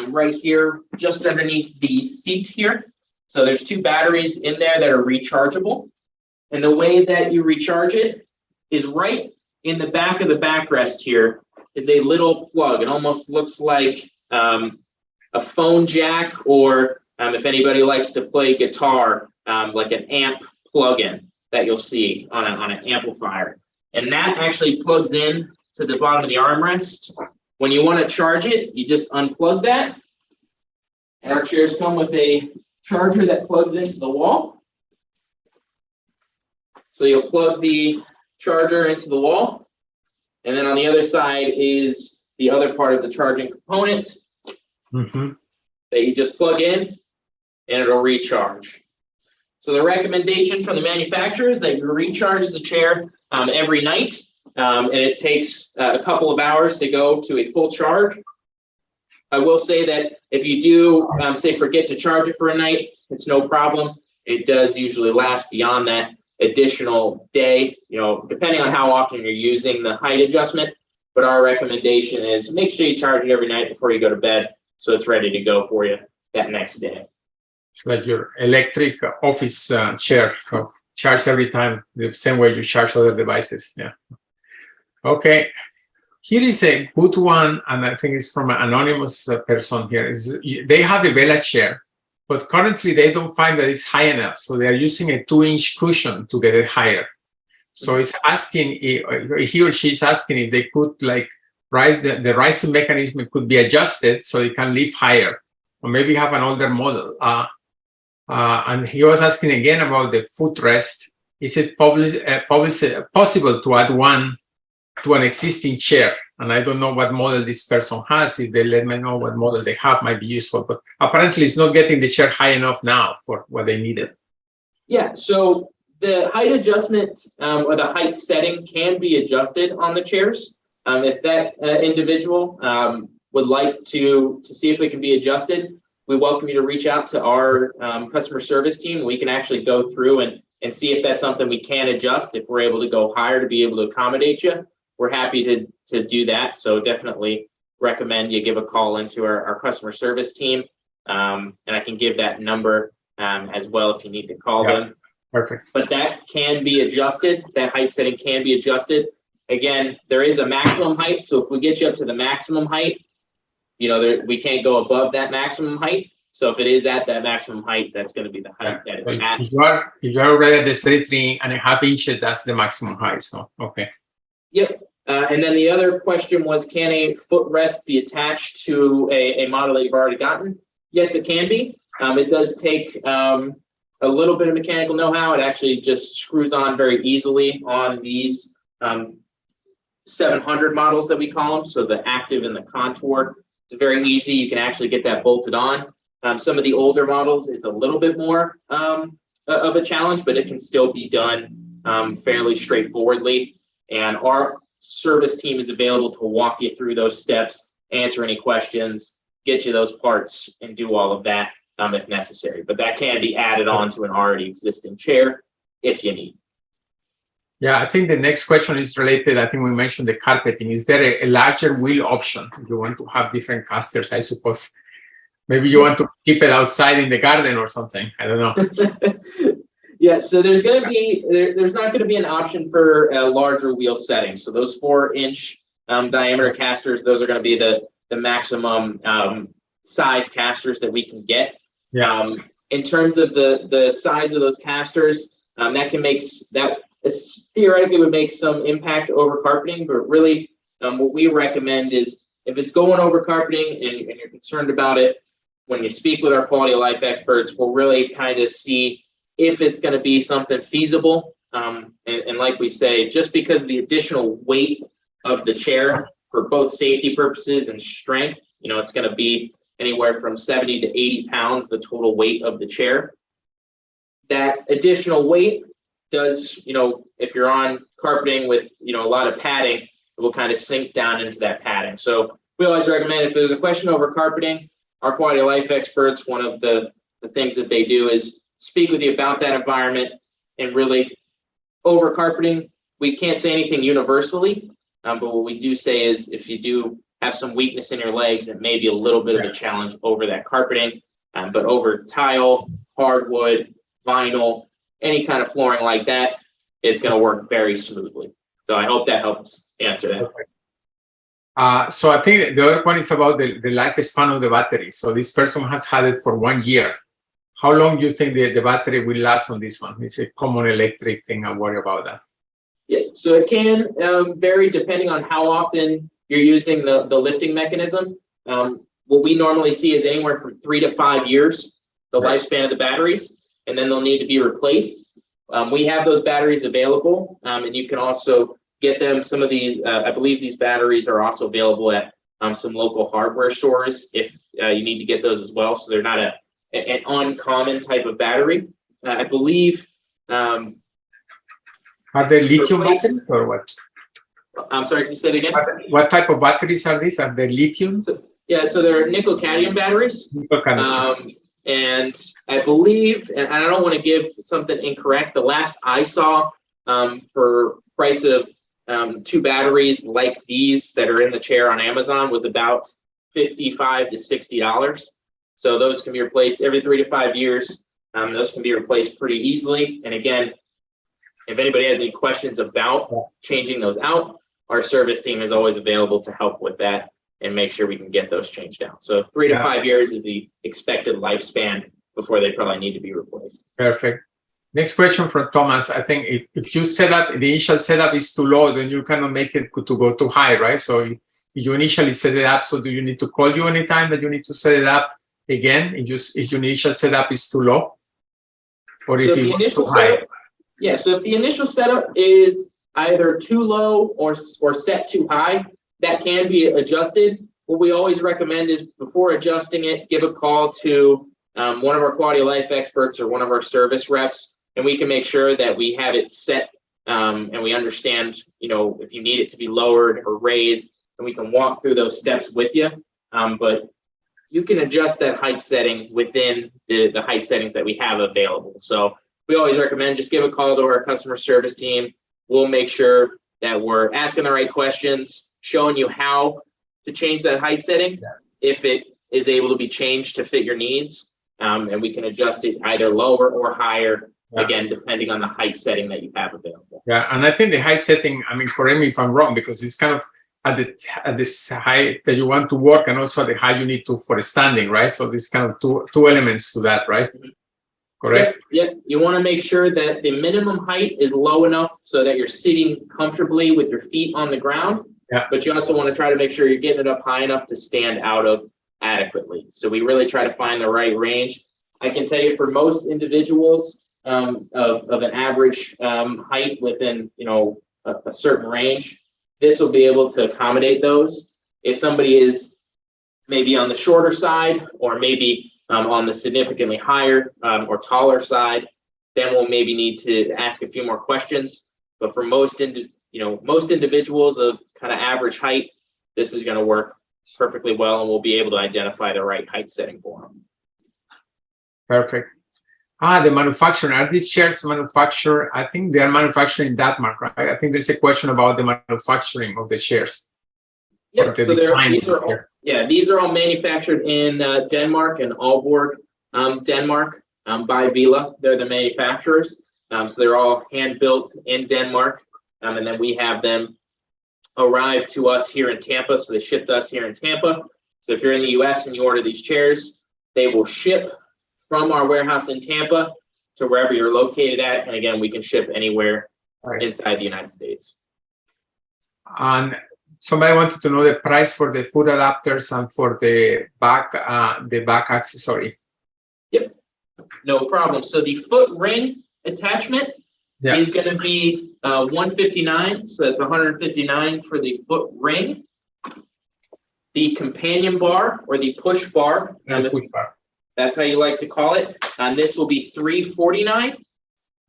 right here, just underneath the seat here. So there's two batteries in there that are rechargeable. And the way that you recharge it is right in the back of the backrest here is a little plug. It almost looks like a phone jack, or if anybody likes to play guitar, like an amp plug-in that you'll see on an amplifier. And that actually plugs in to the bottom of the armrest. When you want to charge it, you just unplug that. And our chairs come with a charger that plugs into the wall. So you'll plug the charger into the wall. And then on the other side is the other part of the charging component that you just plug in, and it'll recharge. So the recommendation from the manufacturer is that you recharge the chair every night, and it takes a couple of hours to go to a full charge. I will say that if you do, say, forget to charge it for a night, it's no problem. It does usually last beyond that additional day, depending on how often you're using the height adjustment. But our recommendation is make sure you charge it every night before you go to bed, so it's ready to go for you that next day. It's like your electric office chair, charge every time, the same way you charge other devices. Yeah. Okay. Here is a good one, and I think it's from an anonymous person here. They have a VELA chair, but currently they don't find that it's high enough, so they are using a 2-inch cushion to get it higher. So it's asking, he or she is asking if they could rise the rising mechanism could be adjusted so it can lift higher, or maybe have an older model. And he was asking again about the footrest. Is it possible to add one to an existing chair? And I don't know what model this person has. If they let me know what model they have, might be useful. But apparently it's not getting the chair high enough now for what they needed. Yeah, so the height adjustment or the height setting can be adjusted on the chairs. If that individual would like to see if it can be adjusted, we welcome you to reach out to our customer service team. We can actually go through and see if that's something we can adjust. If we're able to go higher to be able to accommodate you, we're happy to do that. So definitely recommend you give a call into our customer service team. And I can give that number as well if you need to call them. Perfect. But that can be adjusted. That height setting can be adjusted. Again, there is a maximum height. So if we get you up to the maximum height, we can't go above that maximum height. So if it is at that maximum height, that's going to be the height that it's at. If you're already at the 33.5 inches, that's the maximum height. So, okay. Yep. And then the other question was, can a footrest be attached to a model that you've already gotten? Yes, it can be. It does take a little bit of mechanical know-how. It actually just screws on very easily on these 700 models that we call them. So the active and the contour. It's very easy. You can actually get that bolted on. Some of the older models, it's a little bit more of a challenge, but it can still be done fairly straightforwardly. And our service team is available to walk you through those steps, answer any questions, get you those parts, and do all of that if necessary. But that can be added on to an already existing chair if you need. Yeah, I think the next question is related. I think we mentioned the carpeting. Is there a larger wheel option if you want to have different casters, I suppose? Maybe you want to keep it outside in the garden or something. I don't know. Yeah, so there's going to be there's not going to be an option for a larger wheel setting. So those 4-inch diameter casters, those are going to be the maximum size casters that we can get. Yeah. In terms of the size of those casters, that can make that theoretically would make some impact over carpeting, but really what we recommend is if it's going over carpeting and you're concerned about it, when you speak with our quality of life experts, we'll really kind of see if it's going to be something feasible. And like we say, just because of the additional weight of the chair for both safety purposes and strength, it's going to be anywhere from 70 to 80 pounds, the total weight of the chair. That additional weight does, if you're on carpeting with, a lot of padding, it will kind of sink down into that padding. So we always recommend if there's a question over carpeting, our quality of life experts, one of the things that they do is speak with you about that environment. And really over carpeting, we can't say anything universally, but what we do say is if you do have some weakness in your legs, it may be a little bit of a challenge over that carpeting, but over tile, hardwood, vinyl, any kind of flooring like that, it's going to work very smoothly. So I hope that helps answer that. Okay. So I think the other one is about the lifespan of the battery. So this person has had it for 1 year. How long do you think the battery will last on this one? It's a common electric thing. I worry about that. Yeah, so it can vary depending on how often you're using the lifting mechanism. What we normally see is anywhere from 3 to 5 years, the lifespan of the batteries, and then they'll need to be replaced. We have those batteries available, and you can also get them. Some of these, I believe these batteries are also available at some local hardware stores if you need to get those as well. So they're not an uncommon type of battery. I believe. Are they lithium batteries or what? I'm sorry, can you say it again? What type of batteries are these? Are they lithium? So they're nickel cadmium batteries. Nickel cadmium. And I believe, and I don't want to give something incorrect, the last I saw for price of 2 batteries like these that are in the chair on Amazon was about $55 to $60. So those can be replaced every 3 to 5 years. Those can be replaced pretty easily. And again, if anybody has any questions about changing those out, our service team is always available to help with that and make sure we can get those changed out. So 3 to 5 years is the expected lifespan before they probably need to be replaced. Perfect. Next question from Thomas. I think if you set up, the initial setup is too low, then you cannot make it to go too high, right? So if you initially set it up, so do you need to call you anytime that you need to set it up again? If your initial setup is too low? Or if it's too high? Yeah, so if the initial setup is either too low or set too high, that can be adjusted. What we always recommend is before adjusting it, give a call to one of our quality of life experts or one of our service reps, and we can make sure that we have it set and we understand, if you need it to be lowered or raised, and we can walk through those steps with you. But you can adjust that height setting within the height settings that we have available. So we always recommend just give a call to our customer service team. We'll make sure that we're asking the right questions, showing you how to change that height setting, if it is able to be changed to fit your needs. And we can adjust it either lower or higher, again, depending on the height setting that you have available. Yeah, and I think the height setting, correct me if I'm wrong, because it's kind of at this height that you want to work and also at the height you need to for standing, right? So there's kind of two elements to that, right? Mm-hmm. Correct? Yep. You want to make sure that the minimum height is low enough so that you're sitting comfortably with your feet on the ground. Yeah. But you also want to try to make sure you're getting it up high enough to stand out of adequately. So we really try to find the right range. I can tell you for most individuals of an average height within a certain range, this will be able to accommodate those. If somebody is maybe on the shorter side or maybe on the significantly higher or taller side, then we'll maybe need to ask a few more questions. But for most individuals of kind of average height, this is going to work perfectly well, and we'll be able to identify the right height setting for them. Perfect. The manufacturer, are these chairs manufactured? I think they are manufactured in Denmark, right? I think there's a question about the manufacturing of the chairs. Yeah, so these are all manufactured in Denmark and Aalborg, Denmark, by VELA. They're the manufacturers. So they're all hand-built in Denmark, and then we have them arrive to us here in Tampa. So they shipped us here in Tampa. So if you're in the U.S. and you order these chairs, they will ship from our warehouse in Tampa to wherever you're located at. And again, we can ship anywhere inside the United States. And somebody wanted to know the price for the foot adapters and for the back accessory. Yep, no problem. So the foot ring attachment is going to be $159. So that's $159 for the foot ring. The companion bar or the push bar. That's how you like to call it. And this will be $349.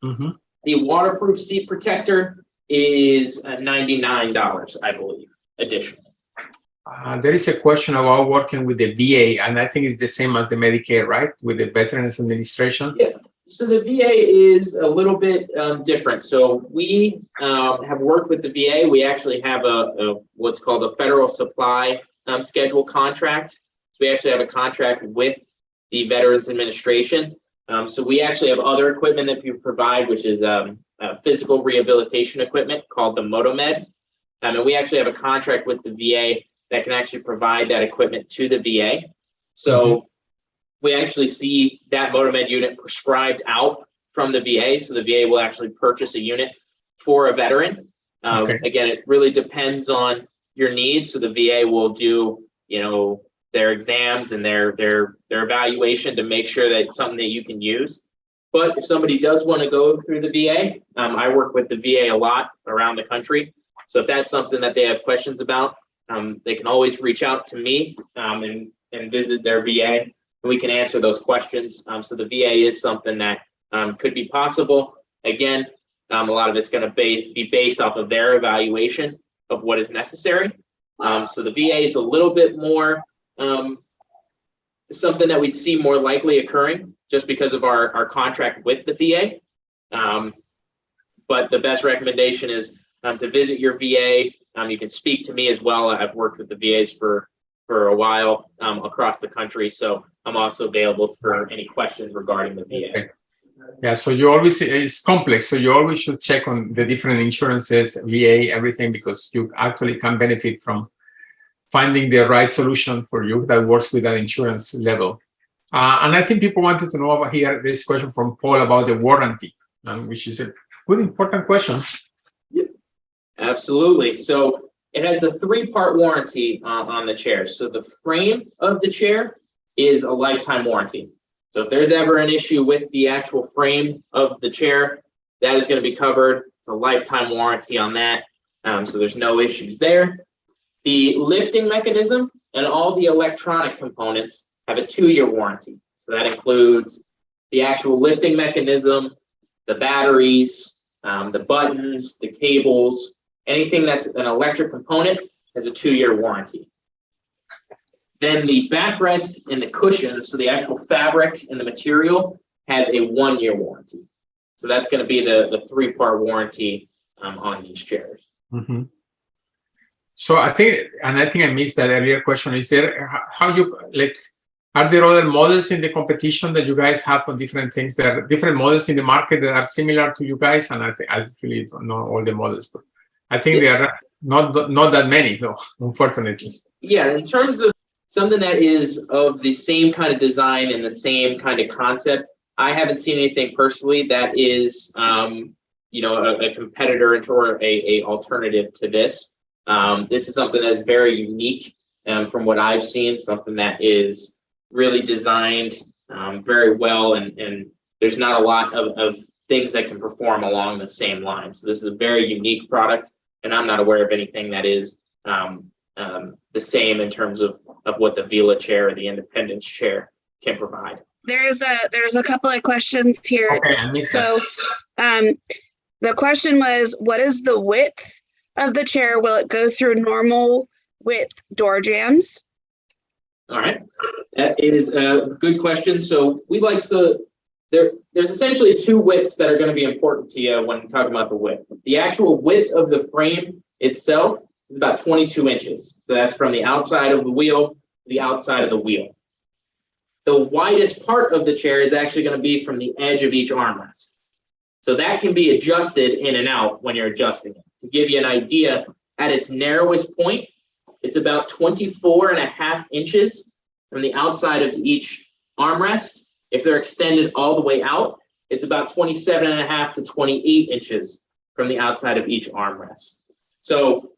Mm-hmm. The waterproof seat protector is $99, I believe, additional. There is a question about working with the VA, and I think it's the same as the Medicare, right? With the Veterans Administration. Yeah. So the VA is a little bit different. So we have worked with the VA. We actually have a what's called a federal supply schedule contract. So we actually have a contract with the Veterans Administration. So we actually have other equipment that we provide, which is physical rehabilitation equipment called the MotoMed. And we actually have a contract with the VA that can actually provide that equipment to the VA. So we actually see that MotoMed unit prescribed out from the VA. So the VA will actually purchase a unit for a veteran. Again, it really depends on your needs. So the VA will do, their exams and their evaluation to make sure that it's something that you can use. But if somebody does want to go through the VA, I work with the VA a lot around the country. So if that's something that they have questions about, they can always reach out to me and visit their VA, and we can answer those questions. So the VA is something that could be possible. Again, a lot of it's going to be based off of their evaluation of what is necessary. So the VA is a little bit more something that we'd see more likely occurring just because of our contract with the VA. But the best recommendation is to visit your VA. You can speak to me as well. I've worked with the VAs for a while across the country, so I'm also available for any questions regarding the VA. Okay. Yeah, so you always, it's complex, so you always should check on the different insurances, VA, everything, because you actually can benefit from finding the right solution for you that works with that insurance level. And I think people wanted to know over here, this question from Paul about the warranty, which is a good, important question. Yep. Absolutely. So it has a 3-part warranty on the chair. So the frame of the chair is a lifetime warranty. So if there's ever an issue with the actual frame of the chair, that is going to be covered. It's a lifetime warranty on that. So there's no issues there. The lifting mechanism and all the electronic components have a 2-year warranty. So that includes the actual lifting mechanism, the batteries, the buttons, the cables, anything that's an electric component has a 2-year warranty. Then the backrest and the cushions, so the actual fabric and the material, has a 1-year warranty. So that's going to be the 3-part warranty on these chairs. Mm-hmm. So I think I missed that earlier question. Is there, are there other models in the competition that you guys have on different things? There are different models in the market that are similar to you guys, and I really don't know all the models, but I think there are not that many, though, unfortunately. Yeah, in terms of something that is of the same kind of design and the same kind of concept, I haven't seen anything personally that is, a competitor or a alternative to this. This is something that's very unique from what I've seen, something that is really designed very well, and there's not a lot of things that can perform along the same lines. So this is a very unique product, and I'm not aware of anything that is the same in terms of what the VELA chair or the Independence chair can provide. there's a couple of questions here. Okay, I missed that. So the question was, what is the width of the chair? Will it go through normal width door jambs? All right, that is a good question. So we like to, there's essentially two widths that are going to be important to you when talking about the width. The actual width of the frame itself is about 22 inches. So that's from the outside of the wheel to the outside of the wheel. The widest part of the chair is actually going to be from the edge of each armrest. So that can be adjusted in and out when you're adjusting it. To give you an idea, at its narrowest point, it's about 24.5 inches from the outside of each armrest. If they're extended all the way out, it's about 27.5 to 28 inches from the outside of each armrest. So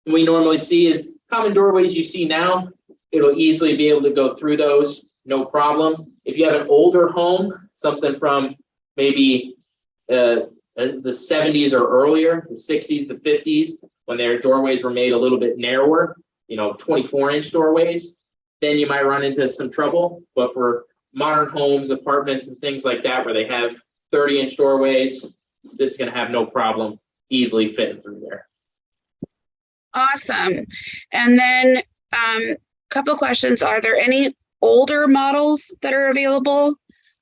what we normally see is common doorways you see now, it'll easily be able to go through those, no problem. If you have an older home, something from maybe the 70s or earlier, the 60s, the 50s, when their doorways were made a little bit narrower, 24-inch doorways, then you might run into some trouble. But for modern homes, apartments, and things like that, where they have 30-inch doorways, this is going to have no problem easily fitting through there. Awesome. And then a couple of questions. Are there any older models that are available,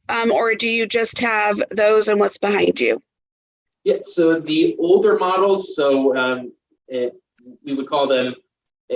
or do you just have those and what's behind you? Yeah, so the older models, so we would call them,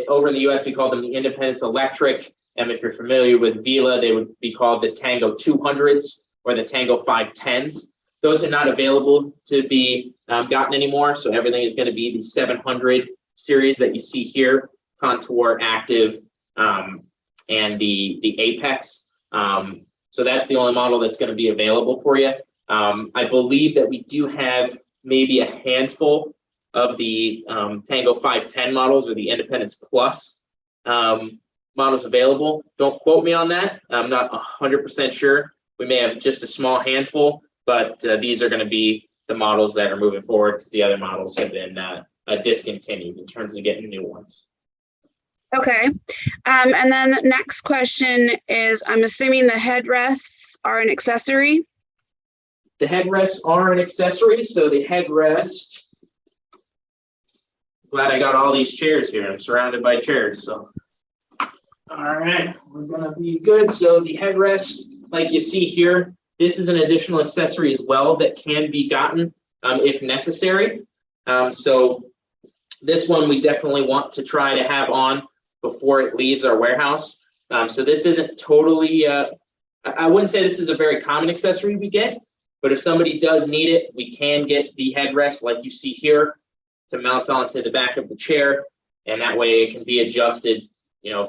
over in the US, we call them the Independence Electric. And if you're familiar with VELA, they would be called the Tango 200s or the Tango 510s. Those are not available to be gotten anymore. So everything is going to be the 700 series that you see here, Contour, Active, and the Apex. So that's the only model that's going to be available for you. I believe that we do have maybe a handful of the Tango 510 models or the Independence Plus models available. Don't quote me on that. I'm not 100% sure. We may have just a small handful, but these are going to be the models that are moving forward because the other models have been discontinued in terms of getting new ones. Okay. And then the next question is, I'm assuming the headrests are an accessory? The headrests are an accessory. So the headrest, glad I got all these chairs here. I'm surrounded by chairs. So, all right, we're going to be good. So the headrest, like you see here, this is an additional accessory as well that can be gotten if necessary. So this one we definitely want to try to have on before it leaves our warehouse. So this isn't totally, I wouldn't say this is a very common accessory we get, but if somebody does need it, we can get the headrest like you see here to mount onto the back of the chair. And that way it can be adjusted,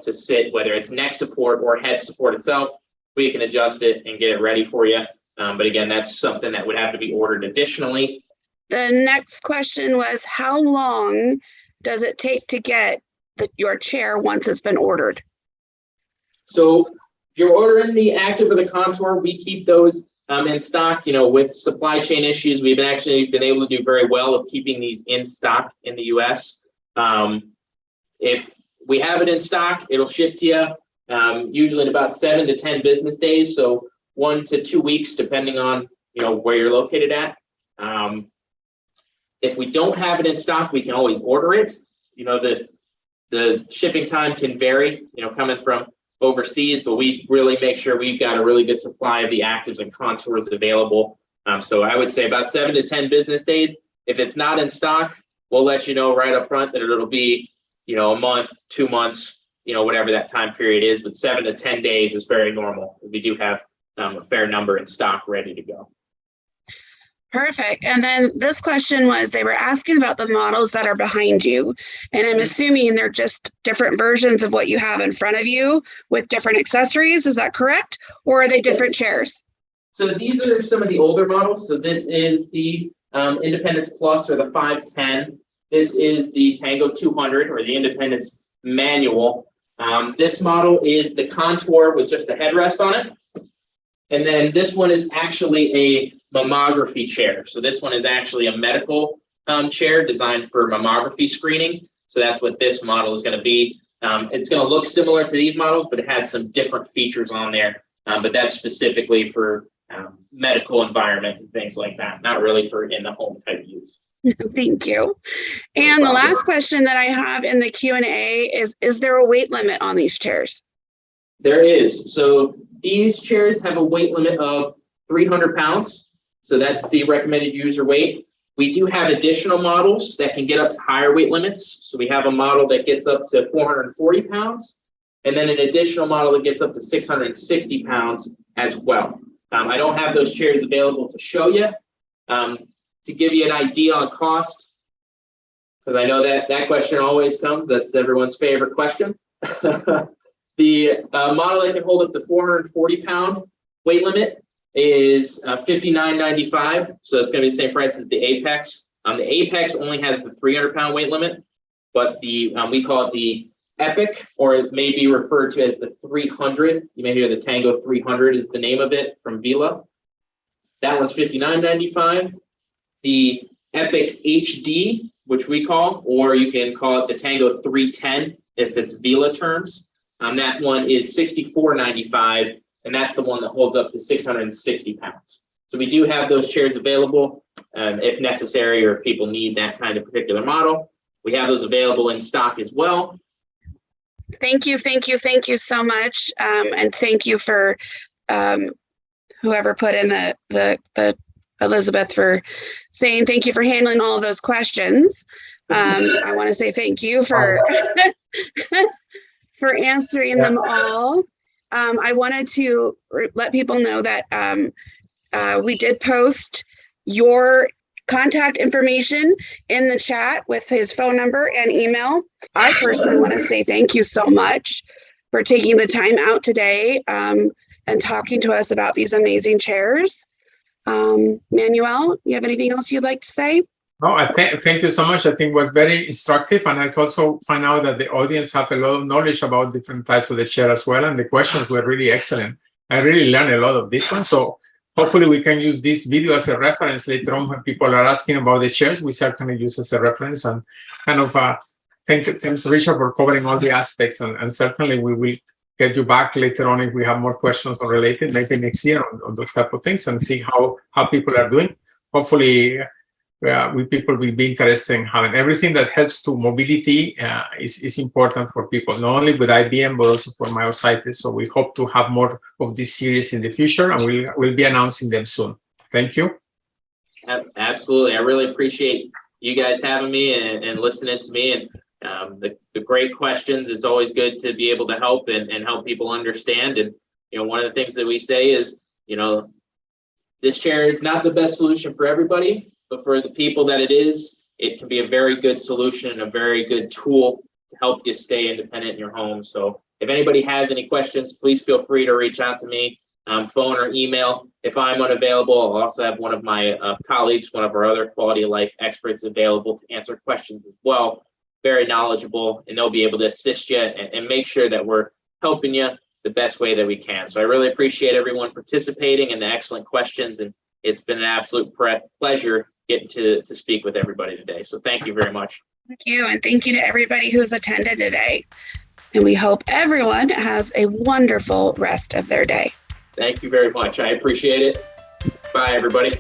to sit, whether it's neck support or head support itself, we can adjust it and get it ready for you. But again, that's something that would have to be ordered additionally. The next question was, how long does it take to get your chair once it's been ordered? So if you're ordering the Active or the Contour, we keep those in stock. With supply chain issues, we've actually been able to do very well of keeping these in stock in the US. If we have it in stock, it'll ship to you usually in about 7 to 10 business days. So 1 to 2 weeks, depending on where you're located at. If we don't have it in stock, we can always order it. The shipping time can vary, coming from overseas, but we really make sure we've got a really good supply of the Actives and Contours available. So I would say about 7 to 10 business days. If it's not in stock, we'll let you know right up front that it'll be, a month, 2 months, whatever that time period is. But 7 to 10 days is very normal. We do have a fair number in stock ready to go. Perfect. And then this question was, they were asking about the models that are behind you. And I'm assuming they're just different versions of what you have in front of you with different accessories. Is that correct? Or are they different chairs? So these are some of the older models. So this is the Independence Plus or the 510. This is the Tango 200 or the Independence Manual. This model is the Contour with just a headrest on it. And then this one is actually a mammography chair. So this one is actually a medical chair designed for mammography screening. So that's what this model is going to be. It's going to look similar to these models, but it has some different features on there but that's specifically for medical environment and things like that, not really for in the home type use. Thank you. And the last question that I have in the Q&A is there a weight limit on these chairs? There is. So these chairs have a weight limit of 300 pounds. So that's the recommended user weight. We do have additional models that can get up to higher weight limits. So we have a model that gets up to 440 pounds, and then an additional model that gets up to 660 pounds as well. I don't have those chairs available to show you. To give you an idea on cost, because I know that question always comes. That's everyone's favorite question. The model that can hold up to 440 pound weight limit is $59.95. So it's going to be the same price as the Apex. The Apex only has the 300 pound weight limit, but the we call it the Epic, or it may be referred to as the 300. You may hear the Tango 300 is the name of it from VELA. That one's $59.95. The Epic HD, which we call, or you can call it the Tango 310 if it's VELA terms. That one is $64.95, and that's the one that holds up to 660 pounds. So we do have those chairs available if necessary, or if people need that kind of particular model. We have those available in stock as well. Thank you so much, and thank you for whoever put in the Elizabeth for saying thank you for handling all of those questions. I want to say thank you for for answering them all. I wanted to let people know that we did post your contact information in the chat with his phone number and email. I personally want to say thank you so much for taking the time out today and talking to us about these amazing chairs. Manuel, you have anything else you'd like to say? No, thank you so much. I think it was very instructive, and I also find out that the audience have a lot of knowledge about different types of the chair as well, and the questions were really excellent. I really learned a lot of this one, so hopefully we can use this video as a reference later on when people are asking about the chairs. We certainly use as a reference, and kind of thanks Richard for covering all the aspects, and certainly we will get you back later on if we have more questions related, maybe next year on those type of things, and see how people are doing. Hopefully, people will be interested in having everything that helps to mobility is important for people, not only with IBM, but also for myositis. So we hope to have more of this series in the future, and we'll be announcing them soon. Thank you. Absolutely. I really appreciate you guys having me and listening to me, and the great questions. It's always good to be able to help and help people understand. And, one of the things that we say is, this chair is not the best solution for everybody, but for the people that it can be a very good solution and a very good tool to help you stay independent in your home. So if anybody has any questions, please feel free to reach out to me, phone or email. If I'm unavailable, I'll also have one of my colleagues, one of our other quality of life experts available to answer questions as well. Very knowledgeable, and they'll be able to assist you and make sure that we're helping you the best way that we can. So I really appreciate everyone participating and the excellent questions, and it's been an absolute pleasure getting to speak with everybody today. So thank you very much. Thank you, and thank you to everybody who's attended today. And we hope everyone has a wonderful rest of their day. Thank you very much. I appreciate it. Bye, everybody.